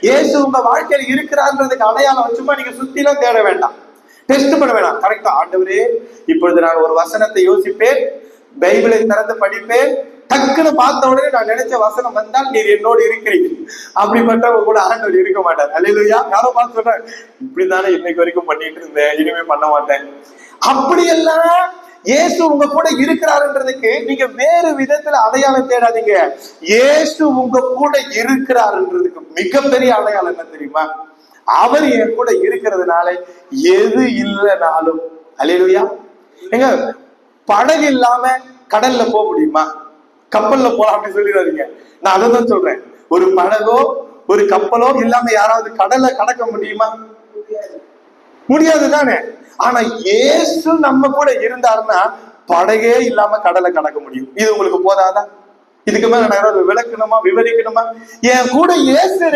இயேசு உங்க வாழ்க்கையில் இருக்கிறார்ன்றதுக்கு அடையாளம் சும்மா நீங்க சுத்தி எல்லாம் தேட வேண்டாம், டெஸ்ட் பண்ண வேண்டாம். கரெக்டா, ஆண்டவரே இப்பொழுது நான் ஒரு வசனத்தை யோசிப்பேன், பைபிளை திறந்து படிப்பேன், டக்குன்னு பார்த்த உடனே நான் நினைச்ச வசனம் வந்தால் நீர் என்னோடு இருக்கிறீங்க. அப்படிப்பட்டவங்க கூட ஆண்டவர் இருக்க மாட்டார். அல்லேலூயா. யாரோ பார்த்து சொல்றாங்க, இப்படித்தானே இன்னைக்கு வரைக்கும் பண்ணிட்டு இருந்தேன், இனிமே பண்ண மாட்டேன். அப்படியெல்லாம் இயேசு உங்க கூட இருக்கிறாருன்றதுக்கு நீங்க வேறு விதத்துல அடையாளம் தேடாதீங்க. இயேசு உங்க கூட இருக்கிறாருன்றதுக்கு மிகப்பெரிய அடையாளம் என்ன தெரியுமா? அவர் என் கூட இருக்கிறதுனால எது இல்லைனாலும், அல்லேலூயா. எங்க படகு இல்லாம கடல்ல போக முடியுமா? கப்பல்ல போலாம் அப்படின்னு சொல்லிடாதீங்க. நான் அதை தான் சொல்றேன். ஒரு படகோ ஒரு கப்பலோ இல்லாம யாராவது கடலை கடக்க முடியுமா? முடியாது தானே. ஆனா இயேசு நம்ம கூட இருந்தாருன்னா படகே இல்லாம கடலை கடக்க முடியும். இது உங்களுக்கு போதாதா? இதுக்கு மேல நான் விளக்கணுமா, விவரிக்கணுமா? என் கூட இயேசு